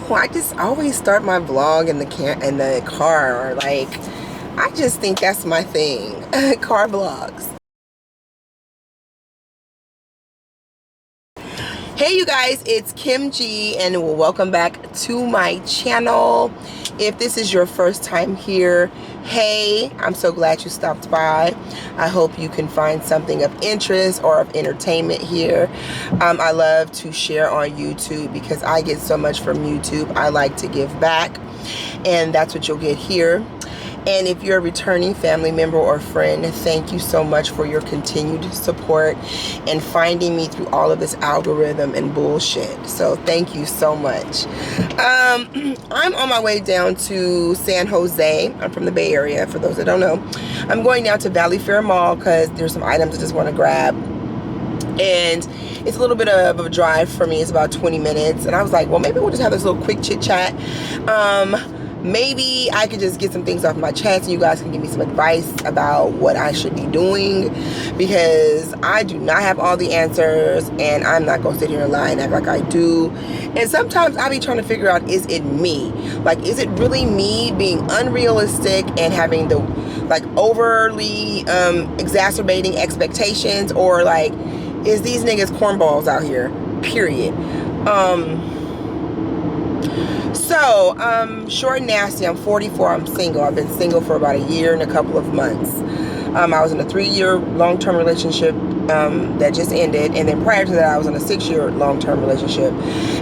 know. I just always start my vlog in the car. Like, I just think that's my thing. Car vlogs. Hey you guys, it's Kim G and welcome back to my channel. If this is your first time here, hey, I'm so glad you stopped by. I hope you can find something of interest or of entertainment here. I love to share on YouTube because I get so much from YouTube. I like to give back, and that's what you'll get here. And if you're a returning family member or friend, thank you so much for your continued support and finding me through all of this algorithm and bullshit. So thank you so much. I'm on my way down to San Jose. I'm from the Bay Area, for those that don't know. I'm going down to Valley Fair Mall because there's some items I just want to grab. And it's a little bit of a drive for me. It's about 20 minutes. And I was like, well, maybe we'll just have this little quick chit chat. Maybe I could just get some things off my chest and you guys can give me some advice about what I should be doing, because I do not have all the answers and I'm not gonna sit here and lie and act like I do. And sometimes I be trying to figure out, is it me? Like, is it really me being unrealistic and having the like overly exacerbating expectations, or like, is these niggas cornballs out here, period? So, short and nasty, I'm 44, I'm single. I've been single for about a year and a couple of months. I was in a 3-year long-term relationship that just ended, and then prior to that I was in a 6-year long-term relationship.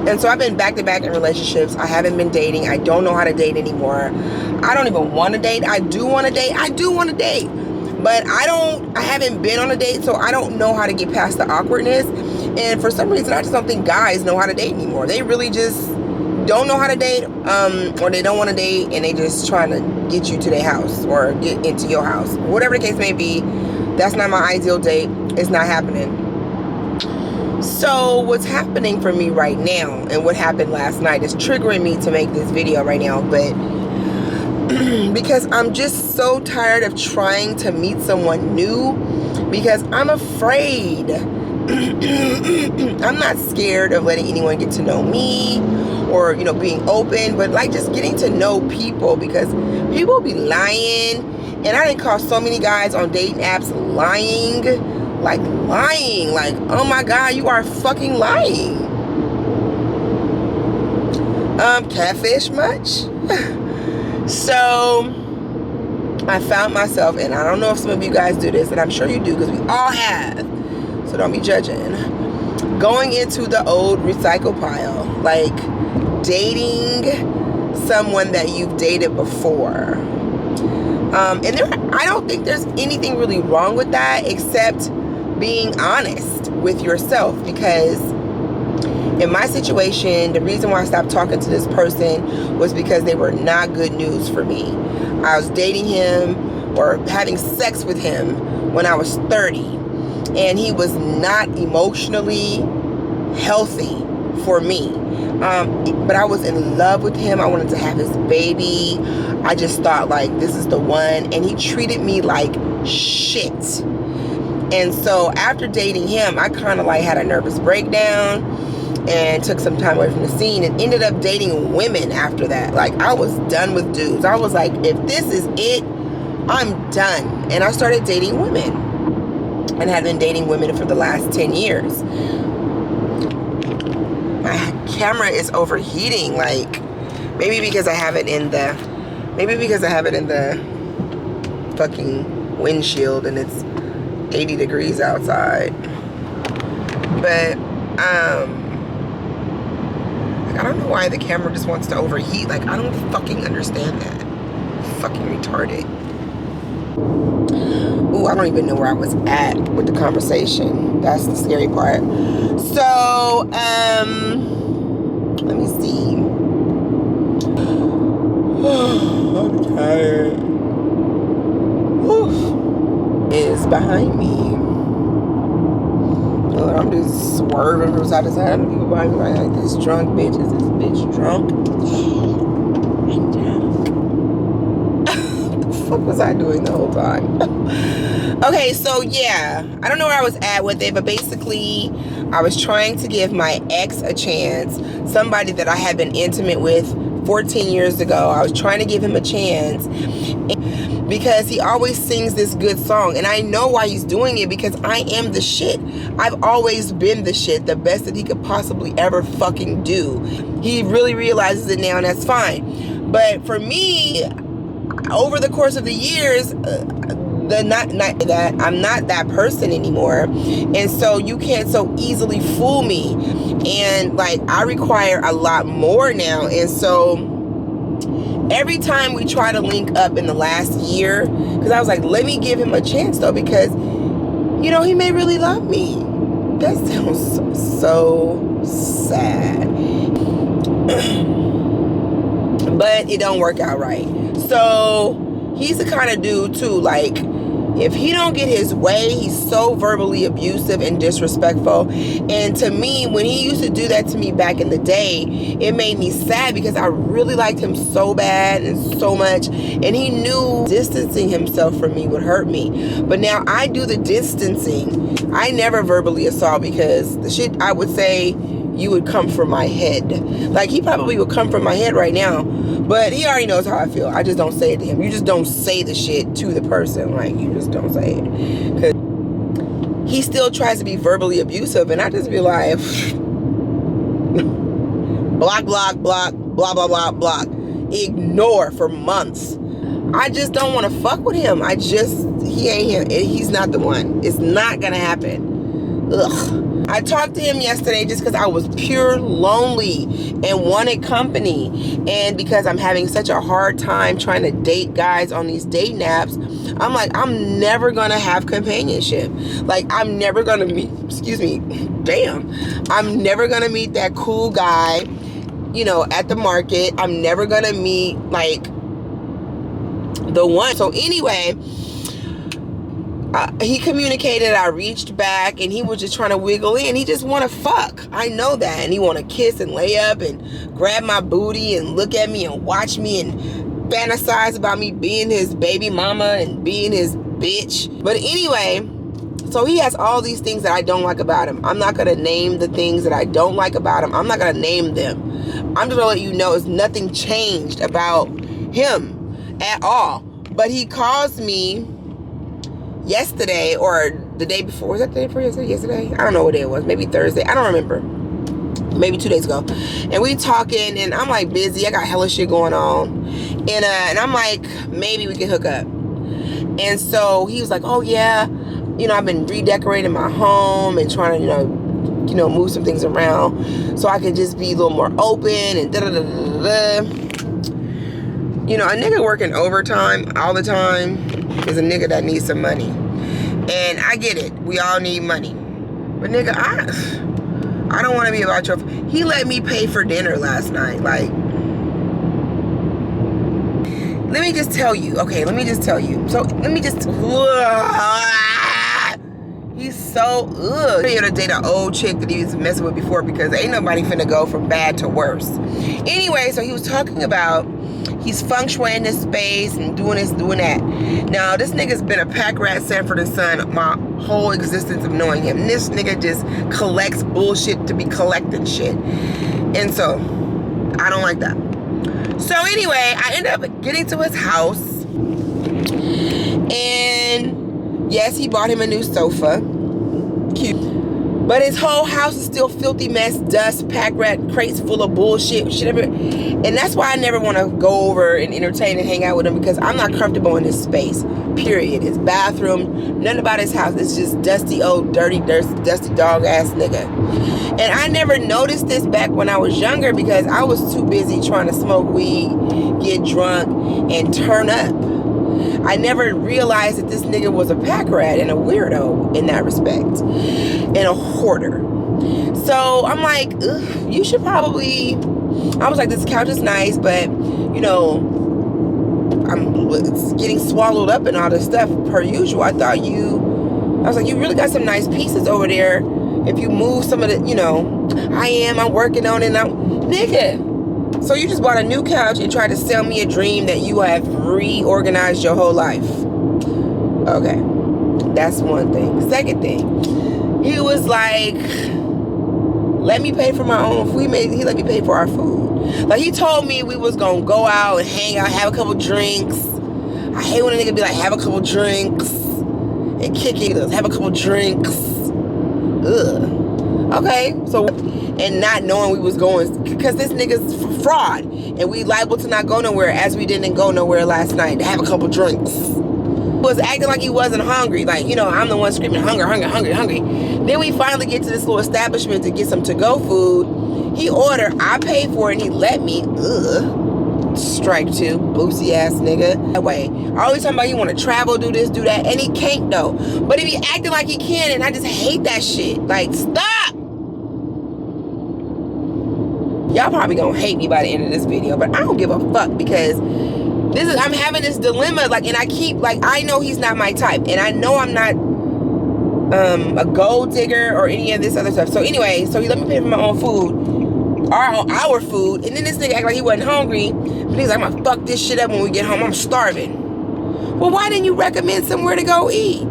And so I've been back-to-back in relationships. I haven't been dating. I don't know how to date anymore. I don't even want to date. I do want to date. But I haven't been on a date, so I don't know how to get past the awkwardness. And for some reason, I just don't think guys know how to date anymore. They really just don't know how to date, or they don't want to date and they just trying to get you to their house or get into your house. Whatever the case may be, that's not my ideal date. It's not happening. So what's happening for me right now, and what happened last night, is triggering me to make this video right now, but because I'm just so tired of trying to meet someone new, because I'm afraid. I'm not scared of letting anyone get to know me, or, you know, being open, but like just getting to know people, because people be lying. And I didn't call so many guys on dating apps lying, like, oh my God, you are fucking lying. Catfish much? So I found myself, and I don't know if some of you guys do this, and I'm sure you do, because we all have, so don't be judging, going into the old recycle pile, like dating someone that you've dated before. And I don't think there's anything really wrong with that, except being honest with yourself. Because in my situation, the reason why I stopped talking to this person was because they were not good news for me. I was dating him or having sex with him when I was 30, and he was not emotionally healthy for me. But I was in love with him. I wanted to have his baby. I just thought, like, this is the one. And he treated me like shit. And so after dating him, I kind of like had a nervous breakdown and took some time away from the scene, and ended up dating women after that. Like, I was done with dudes. I was like, if this is it, I'm done. And I started dating women, and had been dating women for the last 10 years. My camera is overheating, like, maybe because I have it in the fucking windshield and it's 80 degrees outside. But I don't know why the camera just wants to overheat. Like, I don't fucking understand that. Fucking retarded. Ooh, I don't even know where I was at with the conversation. That's the scary part. So, let me see. I'm tired. Whew. Is behind me. Lord, I'm just swerving from side to side. People behind me like, this drunk bitch. Is this bitch drunk? I'm drunk. What the fuck was I doing the whole time? Okay, so yeah, I don't know where I was at with it, but basically I was trying to give my ex a chance, somebody that I had been intimate with 14 years ago. I was trying to give him a chance because he always sings this good song, and I know why he's doing it, because I am the shit. I've always been the shit, the best that he could possibly ever fucking do. He really realizes it now, and that's fine. But for me, over the course of the years, I'm not that person anymore, and so you can't so easily fool me. And like, I require a lot more now, and so every time we try to link up in the last year, because I was like, let me give him a chance though, because you know, he may really love me. That sounds so sad. But it don't work out right. So he's the kind of dude too, like, if he don't get his way, he's so verbally abusive and disrespectful. And to me, when he used to do that to me back in the day, it made me sad, because I really liked him so bad and so much. And he knew distancing himself from me would hurt me. But now I do the distancing. I never verbally assault, because the shit I would say, you would come from my head. Like, he probably would come from my head right now, but he already knows how I feel. I just don't say it to him. You just don't say the shit to the person. Like, you just don't say it. Because he still tries to be verbally abusive, and I just be like, block, block, block, blah, blah, blah, block. Ignore for months. I just don't want to fuck with him. He ain't him. He's not the one. It's not gonna happen. Ugh. I talked to him yesterday just because I was pure lonely and wanted company. And because I'm having such a hard time trying to date guys on these dating apps, I'm like, I'm never going to have companionship. Like, I'm never going to meet, I'm never going to meet that cool guy, you know, at the market. I'm never going to meet, like, the one. So anyway, he communicated, I reached back, and he was just trying to wiggle in. He just want to fuck. I know that. And he want to kiss and lay up and grab my booty and look at me and watch me and fantasize about me being his baby mama and being his bitch. But anyway, so he has all these things that I don't like about him. I'm not going to name the things that I don't like about him. I'm not going to name them. I'm just going to let you know it's nothing changed about him at all. But he calls me yesterday, or the day before. Was that the day before yesterday? I don't know what day it was. Maybe Thursday. I don't remember. Maybe 2 days ago. And we talking, and I'm like busy. I got hella shit going on. And I'm like, maybe we can hook up. And so he was like, oh yeah, you know, I've been redecorating my home and trying to, you know, move some things around so I could just be a little more open and da-da-da-da-da-da. You know, a nigga working overtime all the time is a nigga that needs some money. And I get it. We all need money. But nigga, I don't want to be about your... He let me pay for dinner last night. Like, let me just tell you. Okay, let me just tell you. So, let me just... He's so... He's here to date an old chick that he was messing with before, because ain't nobody finna go from bad to worse. Anyway, so he was talking about... He's feng shuiing this space and doing this, doing that. Now, this nigga's been a pack rat, Sanford and Son, my whole existence of knowing him. This nigga just collects bullshit to be collecting shit. And so, I don't like that. So anyway, I end up getting to his house. And yes, he bought him a new sofa. Cute. But his whole house is still filthy mess, dust, pack rat, crates full of bullshit, shit everywhere. And that's why I never want to go over and entertain and hang out with him, because I'm not comfortable in this space, period. His bathroom, nothing about his house. It's just dusty, old, dusty dog ass nigga. And I never noticed this back when I was younger, because I was too busy trying to smoke weed, get drunk, and turn up. I never realized that this nigga was a pack rat and a weirdo in that respect, and a hoarder. So I'm like, ugh, you should probably... I was like, this couch is nice, but, you know, it's getting swallowed up in all this stuff per usual. I was like, you really got some nice pieces over there. If you move some of the, you know, I'm working on it now. Nigga. So you just bought a new couch and tried to sell me a dream that you have reorganized your whole life. Okay. That's one thing. Second thing, he was like, let me pay for my own food. He let me pay for our food. Like, he told me we was gonna go out and hang out, have a couple drinks. I hate when a nigga be like, have a couple drinks and kick it. Have a couple drinks. Ugh. Okay, so, and not knowing we was going, because this nigga's fraud, and we liable to not go nowhere, as we didn't go nowhere last night to have a couple drinks. Was acting like he wasn't hungry, like, you know, I'm the one screaming hunger, hunger, hungry, hungry. Then we finally get to this little establishment to get some to-go food. He ordered, I paid for it, and he let me. Ugh. Strike two, boosie ass nigga. That way, always talking about he want to travel, do this, do that, and he can't though. But he be acting like he can, and I just hate that shit. Like, stop. Y'all probably gonna hate me by the end of this video, but I don't give a fuck, because I'm having this dilemma, like, and I keep, like, I know he's not my type, and I know I'm not a gold digger or any of this other stuff. So anyway, so he let me pay for my own food, our food, and then this nigga act like he wasn't hungry, but he's like, I'm gonna fuck this shit up when we get home, I'm starving. Well, why didn't you recommend somewhere to go eat?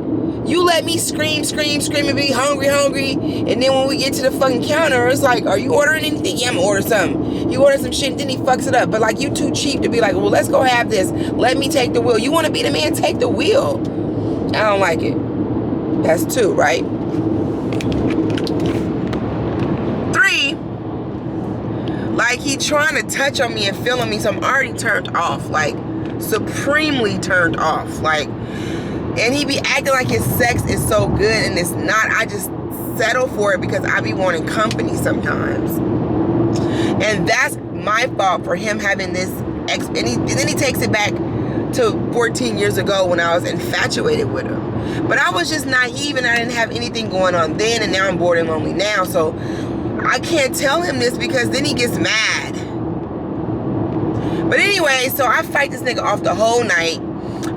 You let me scream and be hungry, and then when we get to the fucking counter, it's like, are you ordering anything? Yeah, I'm gonna order something. You order some shit, and then he fucks it up. But like, you too cheap to be like, well, let's go have this. Let me take the wheel. You want to be the man? Take the wheel. I don't like it. That's 2, right? 3. Like, he trying to touch on me and feel on me, so I'm already turned off. Like, supremely turned off. Like, and he be acting like his sex is so good, and it's not. I just settle for it because I be wanting company sometimes. And that's my fault for him having this, and then he takes it back to 14 years ago when I was infatuated with him. But I was just naive, and I didn't have anything going on then, and now I'm bored and lonely now. So I can't tell him this, because then he gets mad. But anyway, so I fight this nigga off the whole night.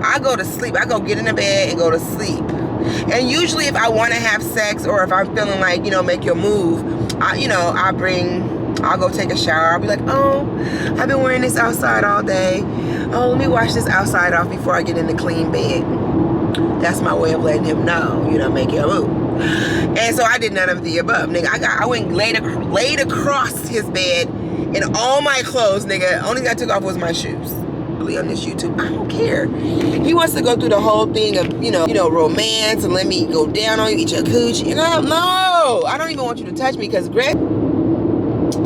I go to sleep. I go get in the bed and go to sleep. And usually if I want to have sex, or if I'm feeling like, you know, make your move, I'll go take a shower. I'll be like, oh, I've been wearing this outside all day. Oh, let me wash this outside off before I get in the clean bed. That's my way of letting him know, you know, make your move. And so I did none of the above, nigga. I went laid across his bed in all my clothes, nigga. Only thing I took off was my shoes. On this YouTube, I don't care. He wants to go through the whole thing of, you know, romance, and let me go down on you, eat your coochie. You know, no, I don't even want you to touch me, because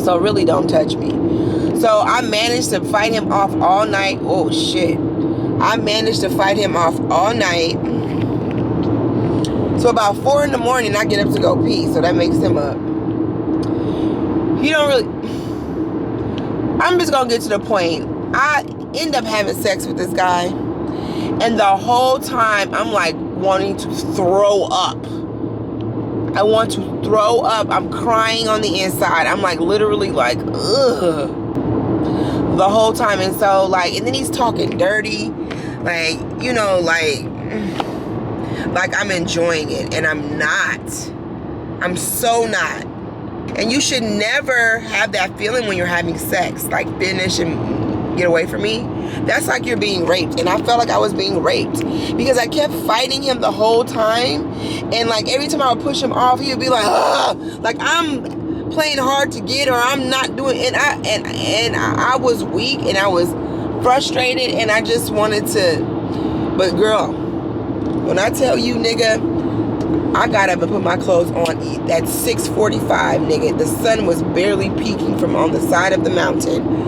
so really don't touch me. So I managed to fight him off all night. Oh shit. I managed to fight him off all night. So about 4 in the morning, I get up to go pee. So that makes him up. He don't really. I'm just gonna get to the point. I end up having sex with this guy, and the whole time I'm like wanting to throw up. I want to throw up. I'm crying on the inside. I'm like literally like, ugh, the whole time. And so like, and then he's talking dirty, like, you know, like I'm enjoying it, and I'm not. I'm so not. And you should never have that feeling when you're having sex, like finish and get away from me. That's like you're being raped, and I felt like I was being raped, because I kept fighting him the whole time, and like every time I would push him off, he would be like, ugh, like I'm playing hard to get, or I'm not doing, and I was weak, and I was frustrated, and I just wanted to. But girl, when I tell you, nigga, I got up and put my clothes on at 6:45, nigga. The sun was barely peeking from on the side of the mountain.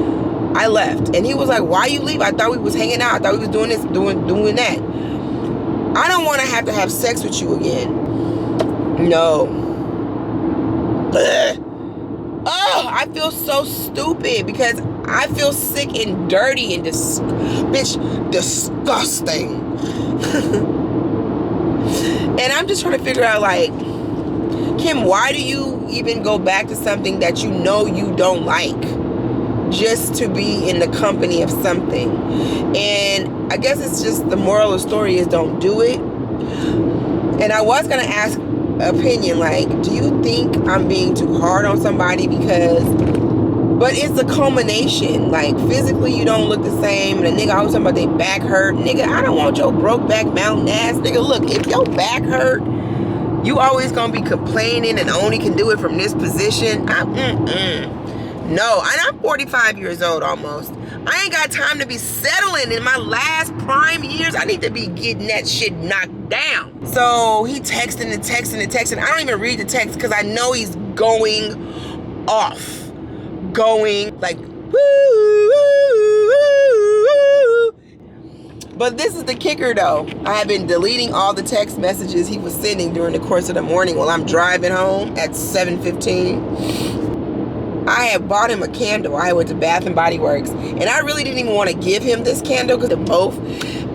I left, and he was like, why you leave? I thought we was hanging out. I thought we was doing this, doing that. I don't want to have sex with you again. No. Ugh. Oh, I feel so stupid, because I feel sick and dirty and disgusting. And I'm just trying to figure out, like, Kim, why do you even go back to something that you know you don't like, just to be in the company of something? And I guess it's just, the moral of the story is don't do it. And I was gonna ask opinion, like, do you think I'm being too hard on somebody? Because, but it's a culmination. Like, physically you don't look the same, and a nigga always talking about they back hurt. Nigga, I don't want your broke back mountain ass. Nigga, look, if your back hurt, You always gonna be complaining and only can do it from this position. No, and I'm 45 years old almost. I ain't got time to be settling in my last prime years. I need to be getting that shit knocked down. So he texting and texting and texting. I don't even read the text because I know he's going off. Going like, woo, woo, woo. But this is the kicker though. I have been deleting all the text messages he was sending during the course of the morning while I'm driving home at 7:15. I had bought him a candle. I went to Bath and Body Works, and I really didn't even want to give him this candle because they're both.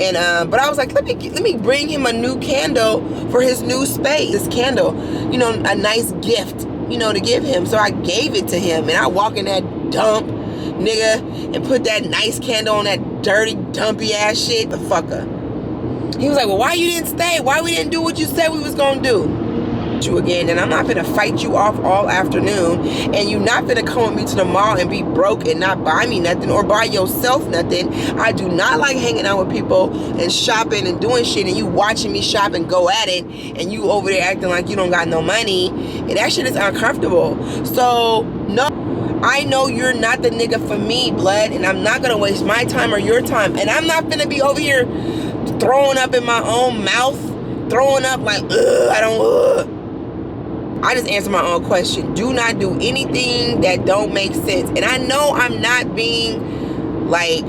And but I was like, let me bring him a new candle for his new space. This candle, you know, a nice gift, you know, to give him. So I gave it to him, and I walk in that dump, nigga, and put that nice candle on that dirty, dumpy ass shit. The fucker. He was like, well, why you didn't stay? Why we didn't do what you said we was gonna do? You again, and I'm not gonna fight you off all afternoon, and you not gonna come with me to the mall and be broke and not buy me nothing or buy yourself nothing. I do not like hanging out with people and shopping and doing shit and you watching me shop and go at it and you over there acting like you don't got no money, and that shit is uncomfortable. So no, I know you're not the nigga for me, blood, and I'm not gonna waste my time or your time, and I'm not gonna be over here throwing up in my own mouth, throwing up like I don't I just answer my own question. Do not do anything that don't make sense. And I know I'm not being like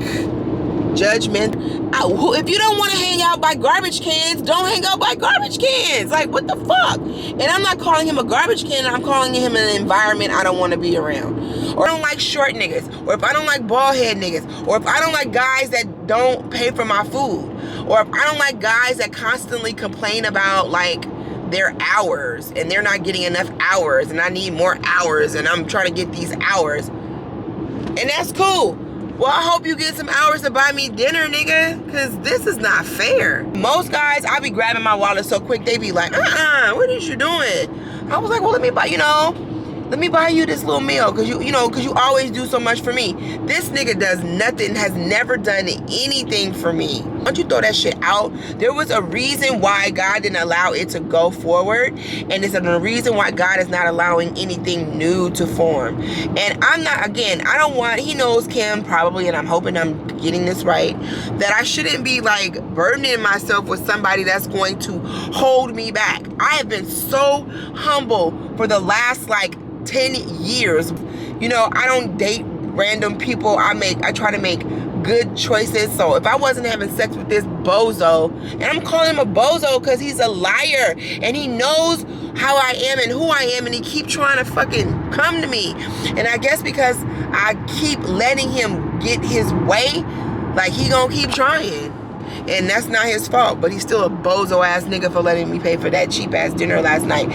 judgmental. If you don't want to hang out by garbage cans, don't hang out by garbage cans. Like, what the fuck? And I'm not calling him a garbage can. I'm calling him an environment I don't want to be around. Or I don't like short niggas. Or if I don't like bald head niggas. Or if I don't like guys that don't pay for my food. Or if I don't like guys that constantly complain about like their hours and they're not getting enough hours and I need more hours and I'm trying to get these hours. And that's cool. Well, I hope you get some hours to buy me dinner, nigga, because this is not fair. Most guys, I be grabbing my wallet so quick, they be like, what is you doing? I was like, well, let me buy you this little meal, because you always do so much for me. This nigga does nothing, has never done anything for me. Why don't you throw that shit out? There was a reason why God didn't allow it to go forward, and it's a reason why God is not allowing anything new to form. And I'm not, again, I don't want, he knows, Kim, probably, and I'm hoping I'm getting this right, that I shouldn't be like burdening myself with somebody that's going to hold me back. I have been so humble for the last like 10 years. You know, I don't date random people. I try to make good choices. So if I wasn't having sex with this bozo, and I'm calling him a bozo because he's a liar and he knows how I am and who I am, and he keep trying to fucking come to me. And I guess because I keep letting him get his way, like he gonna keep trying. And that's not his fault, but he's still a bozo ass nigga for letting me pay for that cheap ass dinner last night.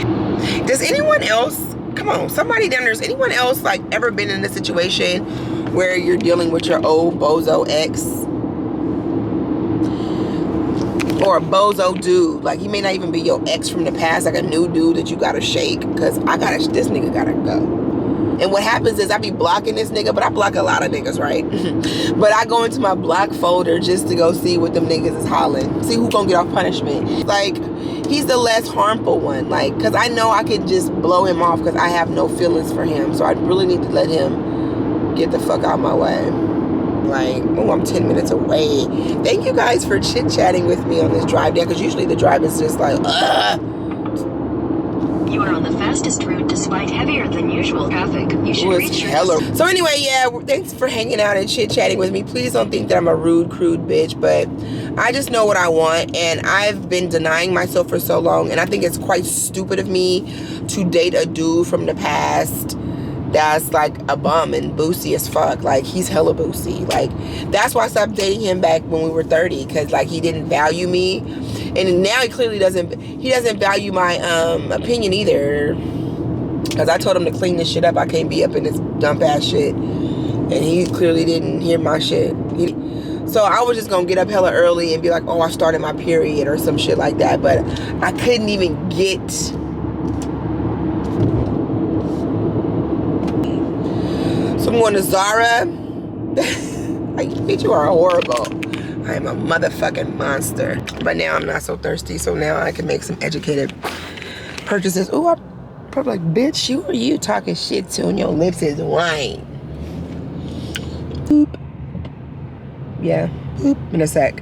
Does anyone else, come on, somebody down there's anyone else like ever been in a situation where you're dealing with your old bozo ex? Or a bozo dude, like he may not even be your ex from the past, like a new dude that you gotta shake, because this nigga gotta go. And what happens is I be blocking this nigga, but I block a lot of niggas, right? But I go into my block folder just to go see what them niggas is hollering, see who gonna get off punishment. Like, he's the less harmful one, like, because I know I can just blow him off because I have no feelings for him. So I really need to let him get the fuck out of my way. Like, oh, I'm 10 minutes away. Thank you guys for chit-chatting with me on this drive down, because usually the drive is just like, You are on the fastest route despite heavier than usual traffic. You should reach your... So anyway, yeah, thanks for hanging out and chit-chatting with me. Please don't think that I'm a rude, crude bitch, but I just know what I want, and I've been denying myself for so long, and I think it's quite stupid of me to date a dude from the past that's like a bum and boosie as fuck. Like, he's hella boosie. Like, that's why I stopped dating him back when we were 30, because like he didn't value me, and now he clearly doesn't value my opinion either, because I told him to clean this shit up. I can't be up in this dump ass shit, and he clearly didn't hear my shit. So I was just gonna get up hella early and be like, oh, I started my period or some shit like that, but I couldn't even get... So I'm going to Zara. Like, bitch, you are horrible. I am a motherfucking monster. But now I'm not so thirsty, so now I can make some educated purchases. Ooh, I'm probably like, bitch, who are you talking shit to and your lips is wine? Boop. Yeah, boop, in a sec.